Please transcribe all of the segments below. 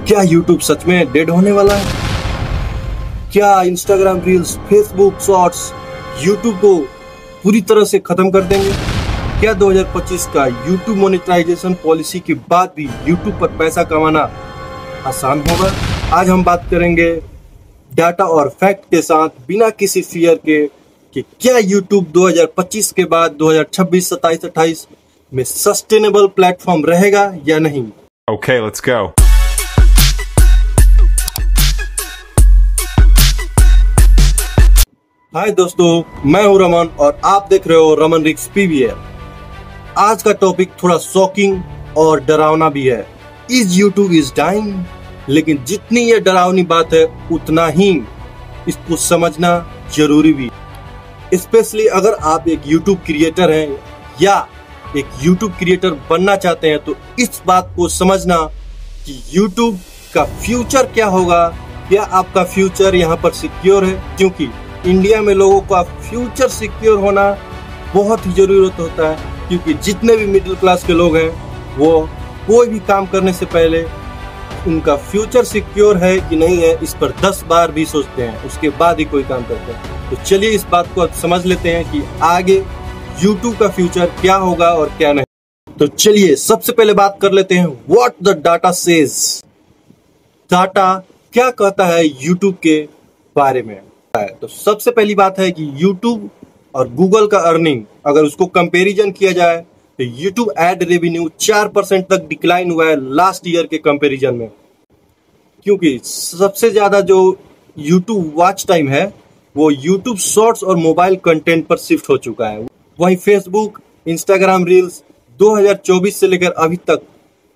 क्या YouTube सच में dead होने वाला है? क्या Instagram reels, Facebook shorts YouTube को पूरी तरह से खत्म कर देंगे? क्या 2025 का YouTube मोनेटाइजेशन पॉलिसी के बाद भी YouTube पर पैसा कमाना आसान होगा? आज हम बात करेंगे डाटा और फैक्ट के साथ, बिना किसी फियर के, कि क्या YouTube 2025 के बाद 2026, 27, 28 में सस्टेनेबल प्लेटफॉर्म रहेगा या नहीं। Okay, let's go. हाय दोस्तों, मैं हूं रमन और आप देख रहे हो रमन रिक्स पीवीआर। आज का टॉपिक थोड़ा शॉकिंग और डरावना भी है। Is YouTube is dying? लेकिन जितनी ये डरावनी बात है उतना ही इसको समझना जरूरी भी, स्पेशली अगर आप एक यूट्यूब क्रिएटर हैं या एक यूट्यूब क्रिएटर बनना चाहते हैं। तो इस बात को समझना कि यूट्यूब का फ्यूचर क्या होगा, क्या आपका फ्यूचर यहाँ पर सिक्योर है, क्योंकि इंडिया में लोगों का फ्यूचर सिक्योर होना बहुत ही जरूरत होता है। क्योंकि जितने भी मिडिल क्लास के लोग हैं वो कोई भी काम करने से पहले उनका फ्यूचर सिक्योर है कि नहीं है इस पर 10 बार भी सोचते हैं, उसके बाद ही कोई काम करते हैं। तो चलिए इस बात को अब समझ लेते हैं कि आगे YouTube का फ्यूचर क्या होगा और क्या नहीं। तो चलिए सबसे पहले बात कर लेते हैं what the data says. Data क्या कहता है YouTube के बारे में। तो सबसे पहली बात है कि YouTube और Google का अर्निंग, अगर उसको कंपैरिजन किया जाए तो YouTube एड रेवेन्यू 4% तक डिक्लाइन हुआ है लास्ट ईयर के कंपैरिजन में। क्योंकि सबसे ज्यादा जो YouTube वॉच टाइम है वो YouTube शॉर्ट्स और मोबाइल कंटेंट पर शिफ्ट हो चुका है। वहीं फेसबुक, इंस्टाग्राम रील्स 2024 से लेकर अभी तक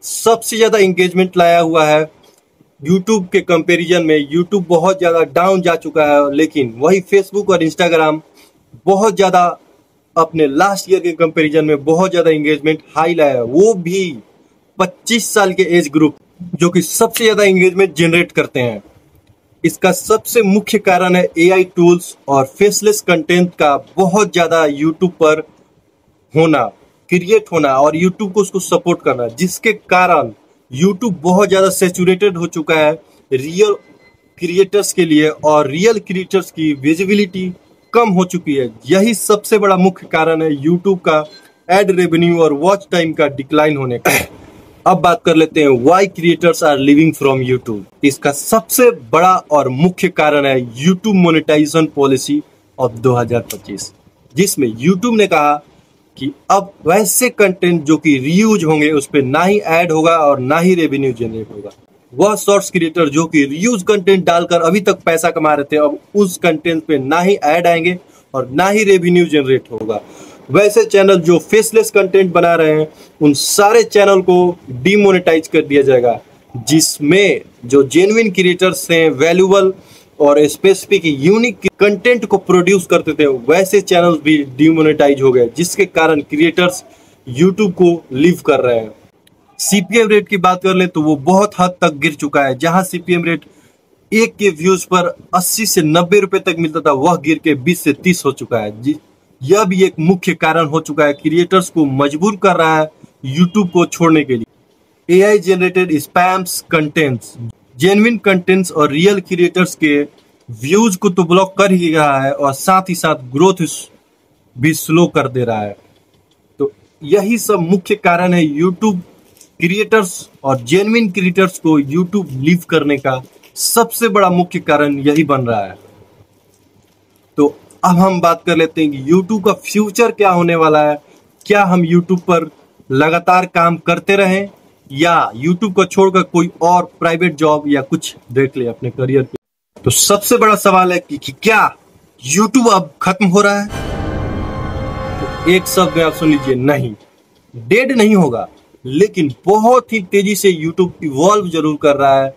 सबसे ज्यादा एंगेजमेंट लाया हुआ है। YouTube के कंपैरिजन में YouTube बहुत ज़्यादा डाउन जा चुका है, लेकिन वही Facebook और Instagram बहुत ज़्यादा अपने लास्ट ईयर के कंपैरिजन में बहुत ज़्यादा एंगेजमेंट हाई लाया है। वो भी 25 साल के एज ग्रुप जो कि सबसे ज़्यादा एंगेजमेंट जनरेट करते हैं। इसका सबसे मुख्य कारण है AI टूल्स और फेसलेस कंटेंट का बहुत ज़्यादा YouTube पर होना, क्रिएट होना और YouTube को उसको सपोर्ट करना, जिसके कारण YouTube बहुत ज़्यादा सैचुरेटेड हो चुका है रियल क्रिएटर्स के लिए और रियल क्रिएटर्स की विजिबिलिटी कम हो चुकी है। यही सबसे बड़ा मुख्य कारण है YouTube का एड रेवेन्यू और वॉच टाइम का डिक्लाइन होने का। अब बात कर लेते हैं why creators are living from YouTube। इसका सबसे बड़ा और मुख्य कारण है YouTube मोनेटाइजेशन पॉलिसी ऑफ 2025, जिसमें YouTube ने कहा कि अब वैसे कंटेंट जो कि रीयूज होंगे उस पे ना ही ऐड होगा और ना ही रेवेन्यू जनरेट होगा। वह शॉर्ट्स क्रिएटर जो कि रीयूज कंटेंट डालकर अभी तक पैसा कमा रहे थे, अब उस कंटेंट पे ना ही ऐड आएंगे और ना ही रेवेन्यू जनरेट होगा। वैसे चैनल जो फेसलेस कंटेंट बना रहे हैं उन सारे चैनल को डीमोनेटाइज कर दिया जाएगा, जिसमें जो जेन्युइन क्रिएटर्स हैं, वैल्यूबल और स्पेसिफिक यूनिक कंटेंट को प्रोड्यूस करते थे, वैसे चैनल्स भी डिमोनेटाइज हो गए, जिसके कारण क्रिएटर्स YouTube को लीव कर रहे हैं। CPM रेट की बात कर ले तो वो बहुत हद तक गिर चुका है। जहां CPM रेट एक के व्यूज पर 80 से 90 रुपए तक मिलता था, वह गिर के 20 से 30 हो चुका है। यह भी एक मुख्य कारण हो चुका है, क्रिएटर्स को मजबूर कर रहा है YouTube को छोड़ने के लिए। AI generated spams contents, genuine contents और रियल क्रिएटर्स के व्यूज को तो ब्लॉक कर ही रहा है और साथ ही साथ ग्रोथ भी स्लो कर दे रहा है। तो यही सब मुख्य कारण है YouTube क्रिएटर्स और जेन्युइन क्रिएटर्स को YouTube लीव करने का सबसे बड़ा मुख्य कारण यही बन रहा है। तो अब हम बात कर लेते हैं कि YouTube का फ्यूचर क्या होने वाला है। क्या हम YouTube पर लगातार काम करते रहें या YouTube को छोड़कर कोई और प्राइवेट जॉब या कुछ देख ले अपने करियर के। तो सबसे बड़ा सवाल है कि क्या YouTube अब खत्म हो रहा है? तो एक शब्द में आप सुन लीजिए, नहीं, डेड नहीं होगा, लेकिन बहुत ही तेजी से YouTube इवॉल्व जरूर कर रहा है।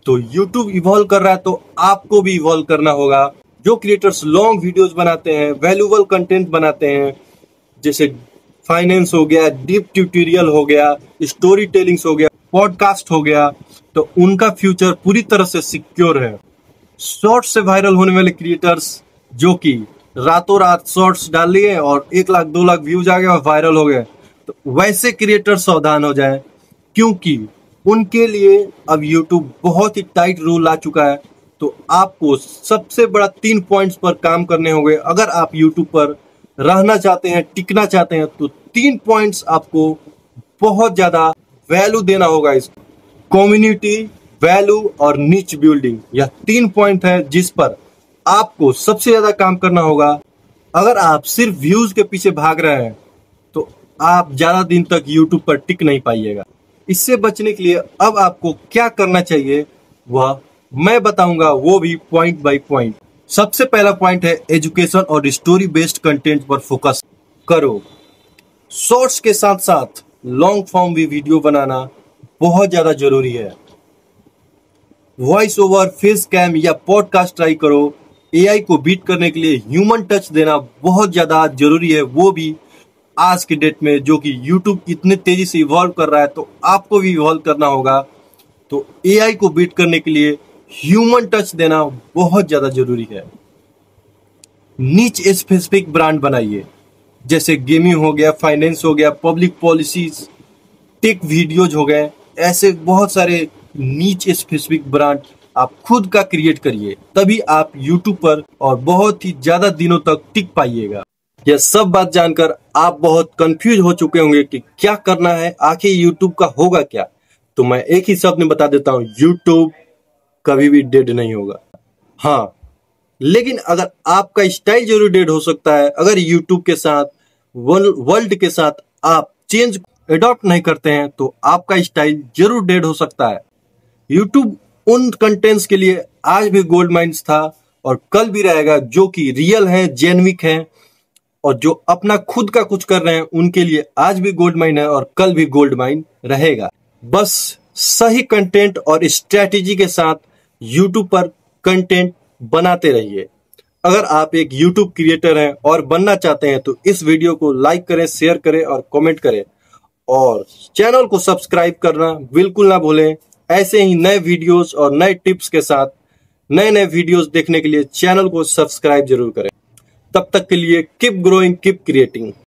तो YouTube इवॉल्व कर रहा है तो आपको भी इवॉल्व करना होगा। जो क्रिएटर्स लॉन्ग वीडियोस बनाते हैं, वैल्यूबल कंटेंट बनाते हैं, जैसे फाइनेंस हो गया, डीप ट्यूटोरियल हो गया, स्टोरी टेलिंग्स हो गया, पॉडकास्ट हो गया, तो उनका फ्यूचर पूरी तरह से सिक्योर है। शॉर्ट्स से वायरल होने वाले क्रिएटर्स जो कि रातों रात शॉर्ट्स डाल लिए और 1 लाख 2 लाख व्यूज आ गए और वायरल हो गए, तो वैसे क्रिएटर सावधान हो जाए, क्योंकि उनके लिए अब YouTube बहुत ही टाइट रूल आ चुका है। तो आपको सबसे बड़ा 3 पॉइंट्स पर काम करने होंगे। अगर आप YouTube पर रहना चाहते हैं, टिकना चाहते हैं, तो 3 पॉइंट्स आपको बहुत ज्यादा वैल्यू देना होगा। इस कम्युनिटी, वैल्यू और नीच बिल्डिंग, यह 3 पॉइंट है जिस पर आपको सबसे ज्यादा काम करना होगा। अगर आप सिर्फ व्यूज के पीछे भाग रहे हैं तो आप ज्यादा दिन तक YouTube पर टिक नहीं पाइएगा। इससे बचने के लिए अब आपको क्या करना चाहिए वह मैं बताऊंगा, वो भी पॉइंट बाय पॉइंट। सबसे पहला पॉइंट है एजुकेशन और स्टोरी बेस्ड कंटेंट पर फोकस करो। शॉर्ट्स के साथ साथ लॉन्ग फॉर्म भी वीडियो बनाना बहुत ज्यादा जरूरी है। वॉइस ओवर, फेस कैम या पॉडकास्ट ट्राई करो। एआई को बीट करने के लिए ह्यूमन टच देना बहुत ज्यादा जरूरी है, वो भी आज के डेट में, जो कि YouTube इतने तेजी से इवॉल्व कर रहा है, तो आपको भी इवॉल्व करना होगा। तो एआई को बीट करने के लिए ह्यूमन टच देना बहुत ज्यादा जरूरी है। नीच स्पेसिफिक ब्रांड बनाइए, जैसे गेमिंग हो गया, फाइनेंस हो गया, पब्लिक पॉलिसीज, टेक वीडियोज हो गए। ऐसे बहुत सारे नीच स्पेसिफिक ब्रांड आप खुद का क्रिएट करिए, तभी आप YouTube पर और बहुत ही ज्यादा दिनों तक टिक पाइएगा। यह सब बात जानकर आप बहुत कंफ्यूज हो चुके होंगे कि क्या करना है, आखिर YouTube का होगा क्या। तो मैं एक ही शब्द में बता देता हूँ, YouTube कभी भी डेड नहीं होगा। हाँ, लेकिन अगर आपका स्टाइल जरूर डेड हो सकता है। अगर YouTube के साथ, वर्ल्ड के साथ आप चेंज अडॉप्ट नहीं करते हैं तो आपका स्टाइल जरूर डेड हो सकता है। YouTube उन कंटेंट्स के लिए आज भी गोल्ड माइंस था और कल भी रहेगा, जो कि रियल हैं, जेन्युइन हैं और जो अपना खुद का कुछ कर रहे हैं, उनके लिए आज भी गोल्ड माइन है और कल भी गोल्ड माइन रहेगा। बस सही कंटेंट और स्ट्रेटेजी के साथ YouTube पर कंटेंट बनाते रहिए। अगर आप एक YouTube क्रिएटर हैं और बनना चाहते हैं तो इस वीडियो को लाइक करें, शेयर करें और कमेंट करें और चैनल को सब्सक्राइब करना बिल्कुल ना भूलें। ऐसे ही नए वीडियोस और नए टिप्स के साथ नए नए वीडियोस देखने के लिए चैनल को सब्सक्राइब जरूर करें। तब तक के लिए कीप ग्रोइंग, कीप क्रिएटिंग।